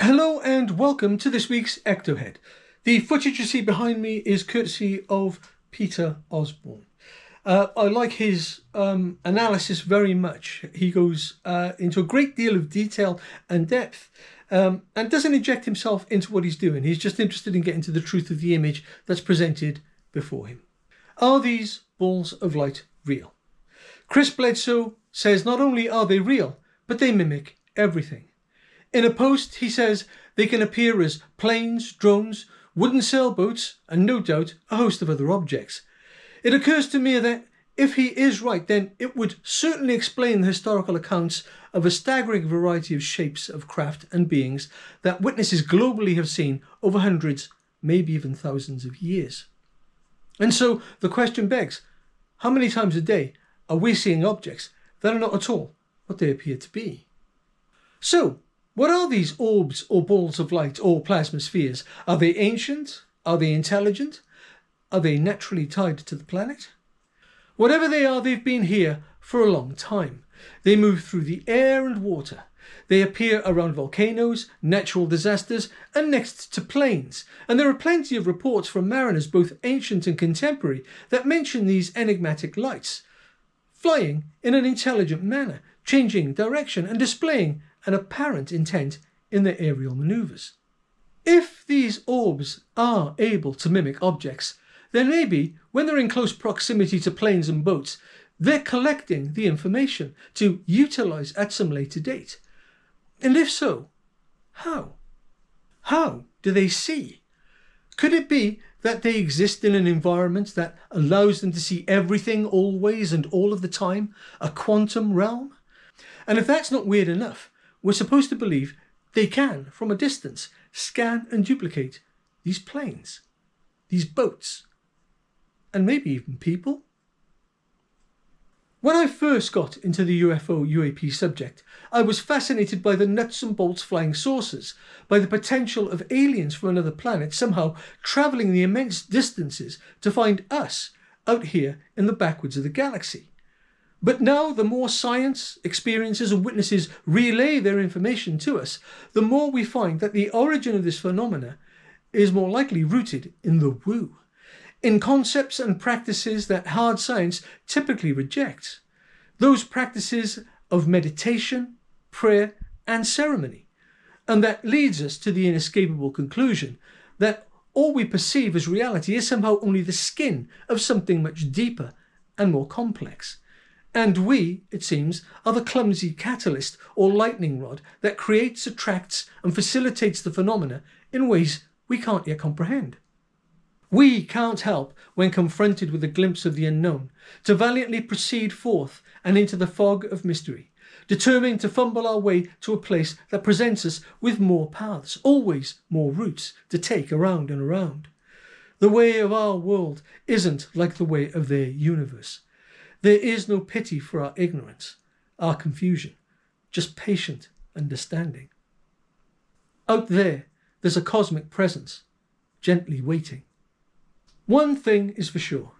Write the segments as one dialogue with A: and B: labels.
A: Hello and welcome to this week's Ectohead. The footage you see behind me is courtesy of Peter Osborne. I like his analysis very much. He goes into a great deal of detail and depth and doesn't inject himself into what he's doing. He's just interested in getting to the truth of the image that's presented before him. Are these balls of light real? Chris Bledsoe says not only are they real, but they mimic everything. In a post, he says they can appear as planes, drones, wooden sailboats, and no doubt a host of other objects. It occurs to me that if he is right, then it would certainly explain the historical accounts of a staggering variety of shapes of craft and beings that witnesses globally have seen over hundreds, maybe even thousands of years. And so the question begs, how many times a day are we seeing objects that are not at all what they appear to be? So, what are these orbs or balls of light or plasma spheres? Are they ancient? Are they intelligent? Are they naturally tied to the planet? Whatever they are, they've been here for a long time. They move through the air and water. They appear around volcanoes, natural disasters, and next to planes. And there are plenty of reports from mariners, both ancient and contemporary, that mention these enigmatic lights, flying in an intelligent manner, changing direction and displaying an apparent intent in their aerial maneuvers. If these orbs are able to mimic objects, then maybe when they're in close proximity to planes and boats, they're collecting the information to utilize at some later date. And if so, how? How do they see? Could it be that they exist in an environment that allows them to see everything always and all of the time, a quantum realm? And if that's not weird enough, we're supposed to believe they can, from a distance, scan and duplicate these planes, these boats, and maybe even people. When I first got into the UFO-UAP subject, I was fascinated by the nuts and bolts flying saucers, by the potential of aliens from another planet somehow travelling the immense distances to find us out here in the backwoods of the galaxy. But now the more science, experiences and witnesses relay their information to us, the more we find that the origin of this phenomena is more likely rooted in the woo, in concepts and practices that hard science typically rejects. Those practices of meditation, prayer and ceremony. And that leads us to the inescapable conclusion that all we perceive as reality is somehow only the skin of something much deeper and more complex. And we, it seems, are the clumsy catalyst or lightning rod that creates, attracts and facilitates the phenomena in ways we can't yet comprehend. We can't help, when confronted with a glimpse of the unknown, to valiantly proceed forth and into the fog of mystery, determined to fumble our way to a place that presents us with more paths, always more routes to take around and around. The way of our world isn't like the way of their universe. There is no pity for our ignorance, our confusion, just patient understanding. Out there's a cosmic presence, gently waiting. One thing is for sure,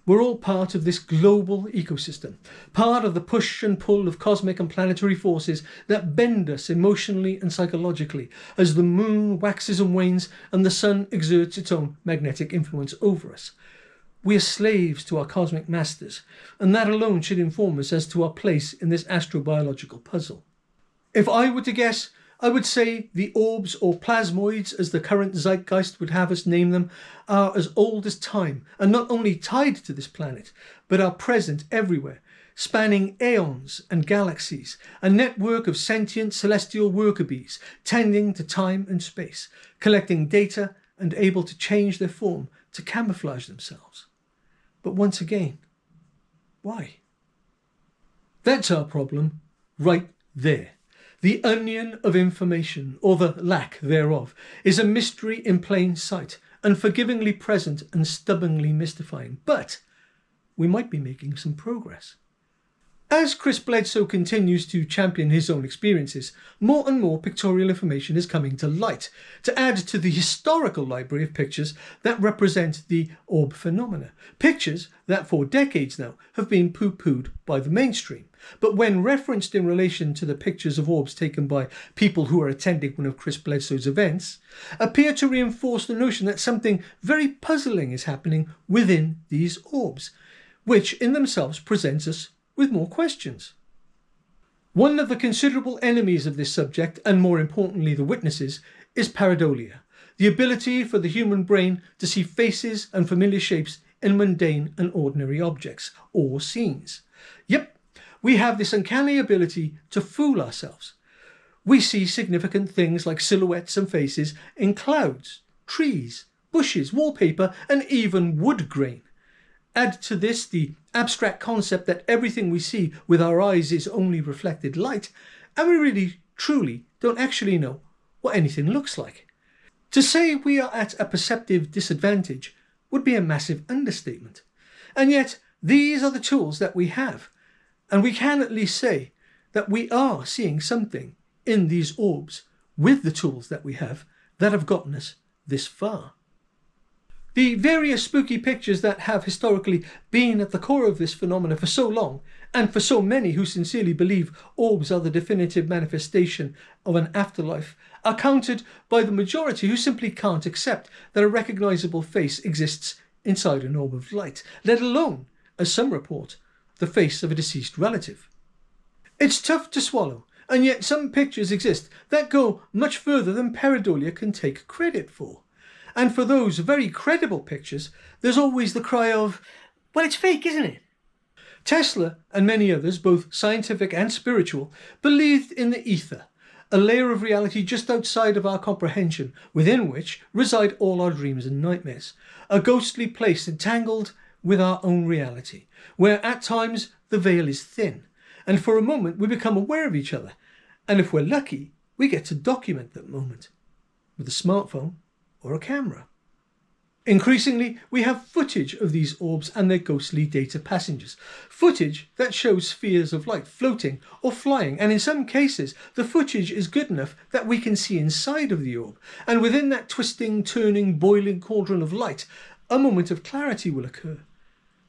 A: we're all part of this global ecosystem, part of the push and pull of cosmic and planetary forces that bend us emotionally and psychologically as the moon waxes and wanes and the sun exerts its own magnetic influence over us. We are slaves to our cosmic masters, and that alone should inform us as to our place in this astrobiological puzzle. If I were to guess, I would say the orbs or plasmoids, as the current zeitgeist would have us name them, are as old as time and not only tied to this planet, but are present everywhere, spanning aeons and galaxies, a network of sentient celestial worker bees tending to time and space, collecting data and able to change their form to camouflage themselves. But once again, why? That's our problem right there. The onion of information, or the lack thereof, is a mystery in plain sight, unforgivingly present and stubbornly mystifying. But we might be making some progress. As Chris Bledsoe continues to champion his own experiences, more and more pictorial information is coming to light to add to the historical library of pictures that represent the orb phenomena. Pictures that for decades now have been poo-pooed by the mainstream, but when referenced in relation to the pictures of orbs taken by people who are attending one of Chris Bledsoe's events, appear to reinforce the notion that something very puzzling is happening within these orbs, which in themselves presents us with more questions. One of the considerable enemies of this subject, and more importantly the witnesses, is pareidolia, the ability for the human brain to see faces and familiar shapes in mundane and ordinary objects or scenes. Yep, we have this uncanny ability to fool ourselves. We see significant things like silhouettes and faces in clouds, trees, bushes, wallpaper, and even wood grain. Add to this the abstract concept that everything we see with our eyes is only reflected light, and we really, truly don't actually know what anything looks like. To say we are at a perceptive disadvantage would be a massive understatement. And yet, these are the tools that we have, and we can at least say that we are seeing something in these orbs with the tools that we have that have gotten us this far. The various spooky pictures that have historically been at the core of this phenomena for so long, and for so many who sincerely believe orbs are the definitive manifestation of an afterlife, are countered by the majority who simply can't accept that a recognizable face exists inside an orb of light, let alone, as some report, the face of a deceased relative. It's tough to swallow, and yet some pictures exist that go much further than pareidolia can take credit for. And for those very credible pictures, there's always the cry of, well, it's fake, isn't it? Tesla and many others, both scientific and spiritual, believed in the ether, a layer of reality just outside of our comprehension, within which reside all our dreams and nightmares, a ghostly place entangled with our own reality, where at times the veil is thin, and for a moment we become aware of each other, and if we're lucky, we get to document that moment with a smartphone or a camera. Increasingly, we have footage of these orbs and their ghostly data passengers. Footage that shows spheres of light floating or flying, and in some cases, the footage is good enough that we can see inside of the orb. And within that twisting, turning, boiling cauldron of light, a moment of clarity will occur.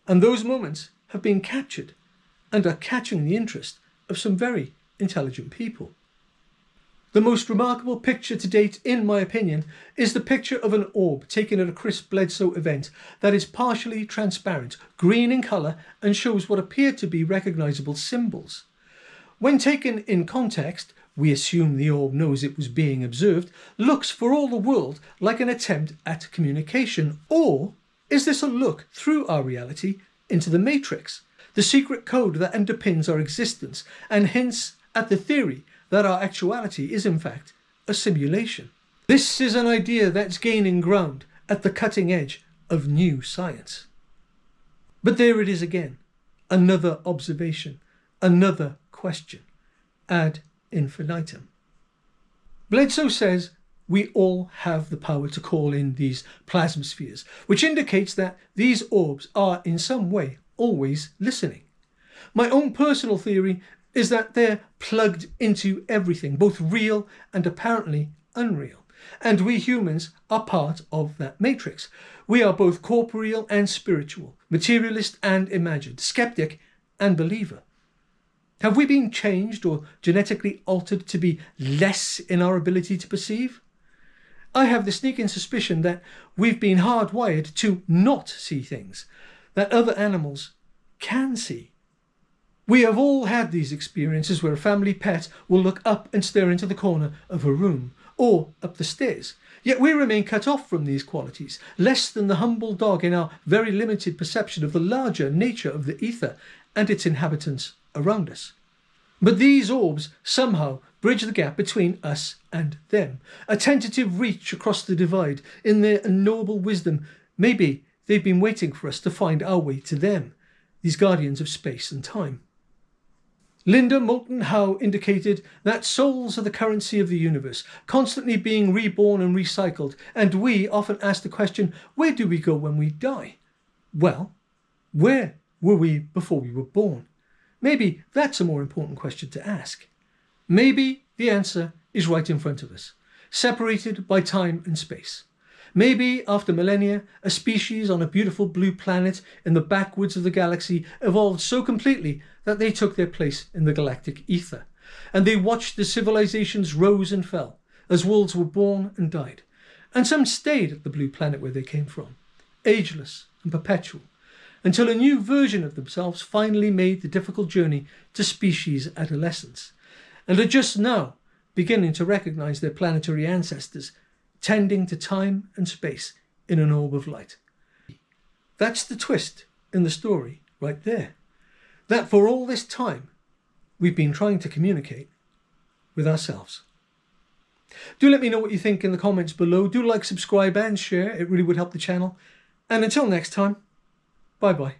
A: And those moments have been captured and are catching the interest of some very intelligent people. The most remarkable picture to date, in my opinion, is the picture of an orb taken at a Chris Bledsoe event that is partially transparent, green in colour, and shows what appear to be recognisable symbols. When taken in context, we assume the orb knows it was being observed, looks for all the world like an attempt at communication. Or is this a look through our reality into the Matrix, the secret code that underpins our existence, and hints at the theory that our actuality is in fact a simulation? This is an idea that's gaining ground at the cutting edge of new science. But there it is again, another observation, another question, ad infinitum. Bledsoe says we all have the power to call in these plasma spheres, which indicates that these orbs are in some way always listening. My own personal theory is that they're plugged into everything, both real and apparently unreal. And we humans are part of that matrix. We are both corporeal and spiritual, materialist and imagined, skeptic and believer. Have we been changed or genetically altered to be less in our ability to perceive? I have the sneaking suspicion that we've been hardwired to not see things that other animals can see. We have all had these experiences where a family pet will look up and stare into the corner of a room or up the stairs. Yet we remain cut off from these qualities, less than the humble dog in our very limited perception of the larger nature of the ether and its inhabitants around us. But these orbs somehow bridge the gap between us and them, a tentative reach across the divide. In their unknowable wisdom, maybe they've been waiting for us to find our way to them, these guardians of space and time. Linda Moulton Howe indicated that souls are the currency of the universe, constantly being reborn and recycled, and we often ask the question, where do we go when we die? Well, where were we before we were born? Maybe that's a more important question to ask. Maybe the answer is right in front of us, separated by time and space. Maybe, after millennia, a species on a beautiful blue planet in the backwoods of the galaxy evolved so completely that they took their place in the galactic ether, and they watched as civilizations rose and fell, as worlds were born and died. And some stayed at the blue planet where they came from, ageless and perpetual, until a new version of themselves finally made the difficult journey to species adolescence, and are just now beginning to recognize their planetary ancestors, tending to time and space in an orb of light. That's the twist in the story right there. That for all this time, we've been trying to communicate with ourselves. Do let me know what you think in the comments below. Do like, subscribe and share. It really would help the channel. And until next time, bye-bye.